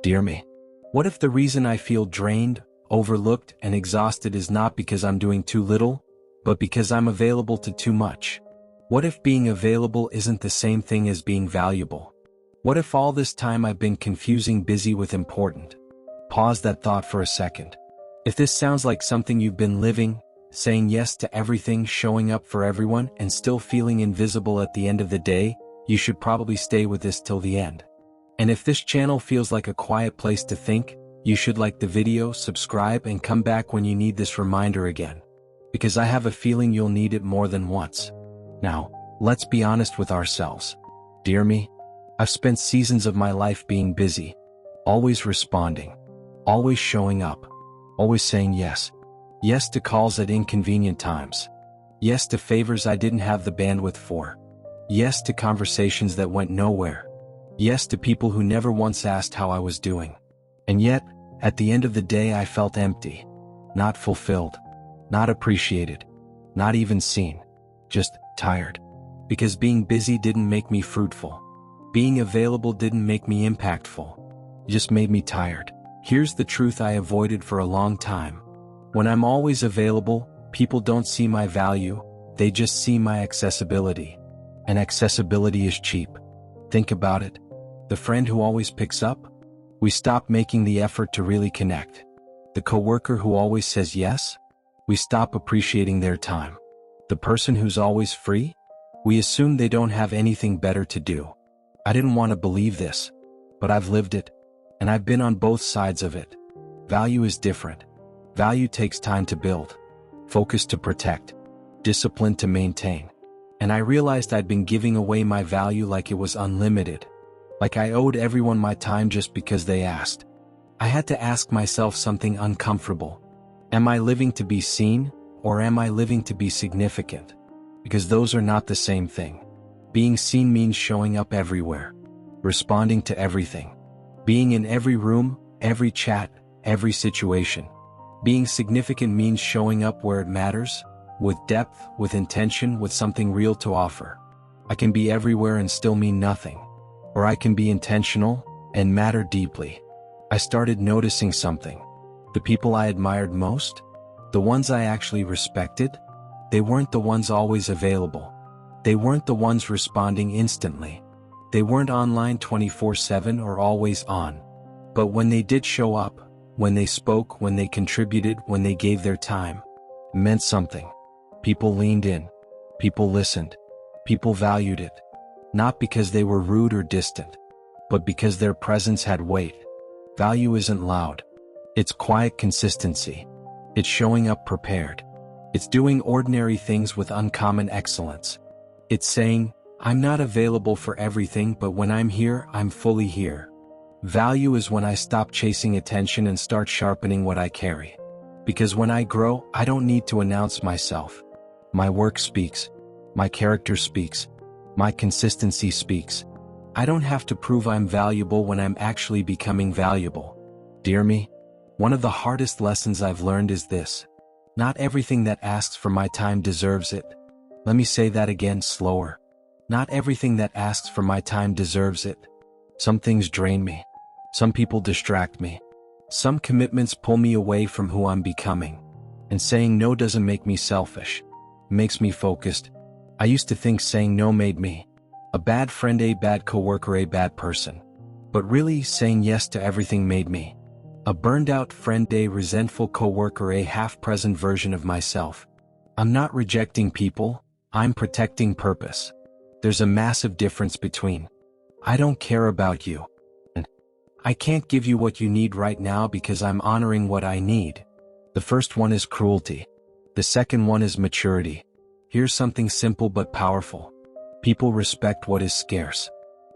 Dear me. What if the reason I feel drained, overlooked, and exhausted is not because I'm doing too little, but because I'm available to too much? What if being available isn't the same thing as being valuable? What if all this time I've been confusing busy with important? Pause that thought for a second. If this sounds like something you've been living, saying yes to everything, showing up for everyone, and still feeling invisible at the end of the day, you should probably stay with this till the end. And if this channel feels like a quiet place to think, you should like the video, subscribe, and come back when you need this reminder again. Because I have a feeling you'll need it more than once. Now, let's be honest with ourselves. Dear me, I've spent seasons of my life being busy, always responding, always showing up, always saying yes. Yes to calls at inconvenient times. Yes to favors I didn't have the bandwidth for. Yes to conversations that went nowhere. Yes to people who never once asked how I was doing. And yet, at the end of the day I felt empty. Not fulfilled. Not appreciated. Not even seen. Just tired. Because being busy didn't make me fruitful. Being available didn't make me impactful. It just made me tired. Here's the truth I avoided for a long time. When I'm always available, people don't see my value, they just see my accessibility. And accessibility is cheap. Think about it. The friend who always picks up? We stop making the effort to really connect. The coworker who always says yes? We stop appreciating their time. The person who's always free? We assume they don't have anything better to do. I didn't want to believe this, but I've lived it, and I've been on both sides of it. Value is different. Value takes time to build, focus to protect, discipline to maintain. And I realized I'd been giving away my value like it was unlimited. Like I owed everyone my time just because they asked. I had to ask myself something uncomfortable. Am I living to be seen, or am I living to be significant? Because those are not the same thing. Being seen means showing up everywhere, responding to everything, being in every room, every chat, every situation. Being significant means showing up where it matters, with depth, with intention, with something real to offer. I can be everywhere and still mean nothing. Or I can be intentional and matter deeply. I started noticing something. The people I admired most, the ones I actually respected, they weren't the ones always available. They weren't the ones responding instantly. They weren't online 24/7 or always on. But when they did show up, when they spoke, when they contributed, when they gave their time, it meant something. People leaned in. People listened. People valued it. Not because they were rude or distant, but because their presence had weight. Value isn't loud. It's quiet consistency. It's showing up prepared. It's doing ordinary things with uncommon excellence. It's saying, I'm not available for everything, but when I'm here, I'm fully here. Value is when I stop chasing attention and start sharpening what I carry. Because when I grow, I don't need to announce myself. My work speaks. My character speaks. My consistency speaks. I don't have to prove I'm valuable when I'm actually becoming valuable. Dear me, one of the hardest lessons I've learned is this. Not everything that asks for my time deserves it. Let me say that again slower. Not everything that asks for my time deserves it. Some things drain me. Some people distract me. Some commitments pull me away from who I'm becoming. And saying no doesn't make me selfish. It makes me focused. I used to think saying no made me a bad friend, a bad coworker, a bad person. But really, saying yes to everything made me a burned-out friend, a resentful coworker, a half-present version of myself. I'm not rejecting people, I'm protecting purpose. There's a massive difference between I don't care about you and I can't give you what you need right now because I'm honoring what I need. The first one is cruelty. The second one is maturity. Here's something simple but powerful. People respect what is scarce.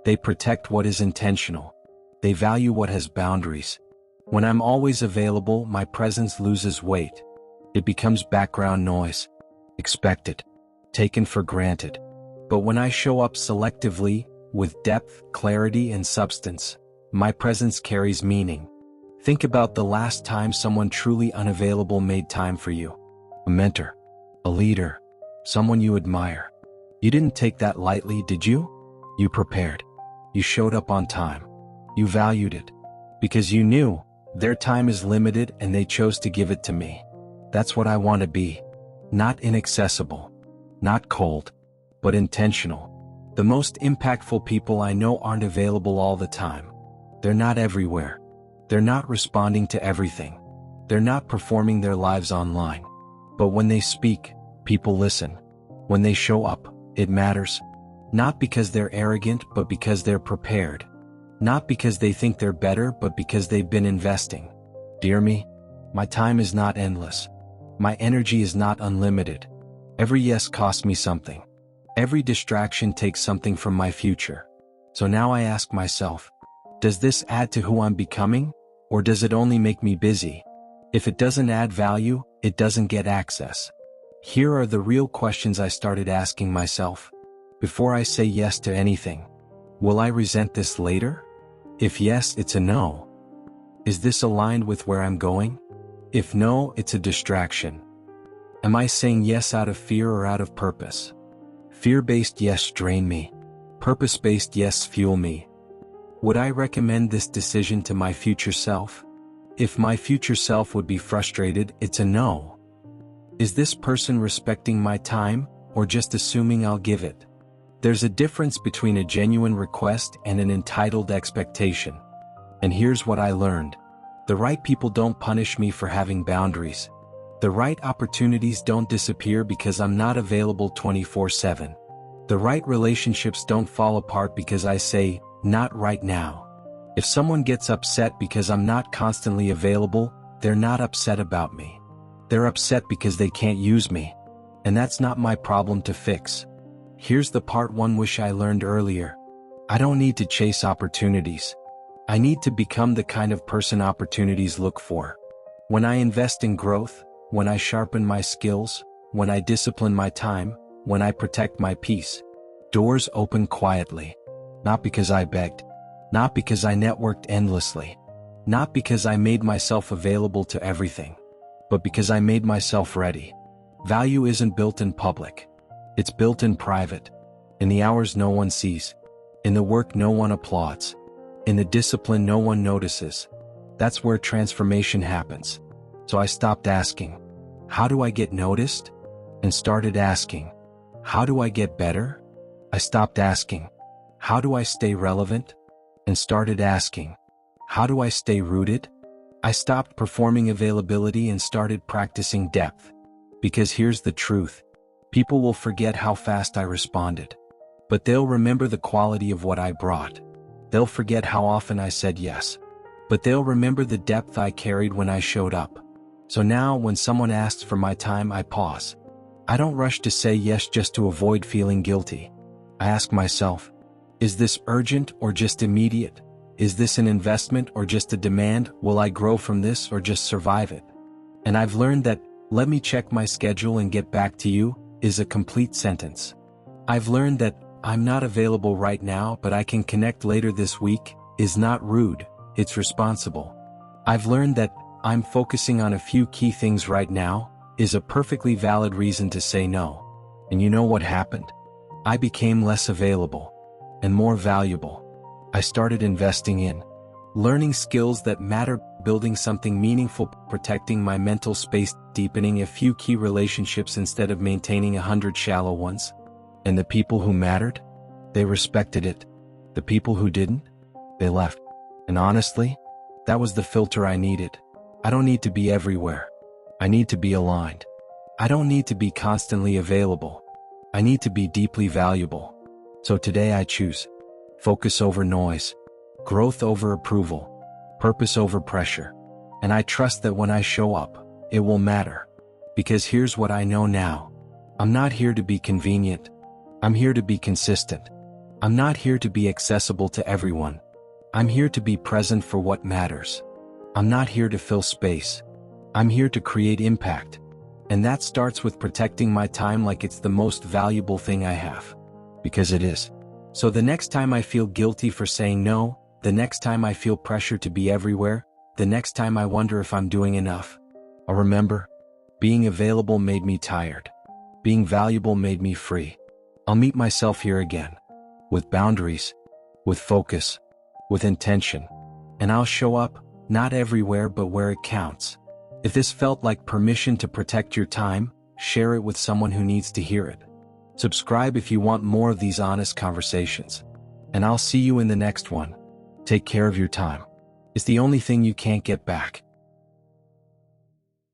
They protect what is intentional. They value what has boundaries. When I'm always available, my presence loses weight. It becomes background noise. Expected. Taken for granted. But when I show up selectively, with depth, clarity, and substance, my presence carries meaning. Think about the last time someone truly unavailable made time for you. A mentor. A leader. Someone you admire. You didn't take that lightly, did you? You prepared. You showed up on time. You valued it. Because you knew their time is limited and they chose to give it to me. That's what I want to be. Not inaccessible. Not cold. But intentional. The most impactful people I know aren't available all the time. They're not everywhere. They're not responding to everything. They're not performing their lives online. But when they speak, people listen. When they show up, it matters. Not because they're arrogant, but because they're prepared. Not because they think they're better, but because they've been investing. Dear me, my time is not endless. My energy is not unlimited. Every yes costs me something. Every distraction takes something from my future. So now I ask myself, does this add to who I'm becoming, or does it only make me busy? If it doesn't add value, it doesn't get access. Here are the real questions I started asking myself. Before I say yes to anything, will I resent this later? If yes, it's a no. Is this aligned with where I'm going? If no, it's a distraction. Am I saying yes out of fear or out of purpose? Fear-based yes drain me. Purpose-based yes fuel me. Would I recommend this decision to my future self? If my future self would be frustrated, it's a no. Is this person respecting my time, or just assuming I'll give it? There's a difference between a genuine request and an entitled expectation. And here's what I learned. The right people don't punish me for having boundaries. The right opportunities don't disappear because I'm not available 24/7. The right relationships don't fall apart because I say, not right now. If someone gets upset because I'm not constantly available, they're not upset about me. They're upset because they can't use me. And that's not my problem to fix. Here's the part one wish I learned earlier. I don't need to chase opportunities. I need to become the kind of person opportunities look for. When I invest in growth, when I sharpen my skills, when I discipline my time, when I protect my peace, doors open quietly. Not because I begged. Not because I networked endlessly. Not because I made myself available to everything. But because I made myself ready. Value isn't built in public. It's built in private. In the hours no one sees. In the work no one applauds. In the discipline no one notices. That's where transformation happens. So I stopped asking, how do I get noticed? And started asking, how do I get better? I stopped asking, how do I stay relevant? And started asking, how do I stay rooted? I stopped performing availability and started practicing depth. Because here's the truth. People will forget how fast I responded. But they'll remember the quality of what I brought. They'll forget how often I said yes. But they'll remember the depth I carried when I showed up. So now when someone asks for my time, I pause. I don't rush to say yes just to avoid feeling guilty. I ask myself, is this urgent or just immediate? Is this an investment or just a demand? Will I grow from this or just survive it? And I've learned that, let me check my schedule and get back to you, is a complete sentence. I've learned that, I'm not available right now but I can connect later this week, is not rude, it's responsible. I've learned that, I'm focusing on a few key things right now, is a perfectly valid reason to say no. And you know what happened? I became less available. And more valuable. I started investing in learning skills that matter, building something meaningful, protecting my mental space, deepening a few key relationships instead of maintaining 100 shallow ones. And the people who mattered? They respected it. The people who didn't? They left. And honestly, that was the filter I needed. I don't need to be everywhere. I need to be aligned. I don't need to be constantly available. I need to be deeply valuable. So today I choose focus over noise, growth over approval, purpose over pressure. And I trust that when I show up, it will matter. Because here's what I know now. I'm not here to be convenient. I'm here to be consistent. I'm not here to be accessible to everyone. I'm here to be present for what matters. I'm not here to fill space. I'm here to create impact. And that starts with protecting my time like it's the most valuable thing I have. Because it is. So the next time I feel guilty for saying no, the next time I feel pressure to be everywhere, the next time I wonder if I'm doing enough, I'll remember, being available made me tired. Being valuable made me free. I'll meet myself here again. With boundaries. With focus. With intention. And I'll show up, not everywhere but where it counts. If this felt like permission to protect your time, share it with someone who needs to hear it. Subscribe if you want more of these honest conversations. And I'll see you in the next one. Take care of your time. It's the only thing you can't get back.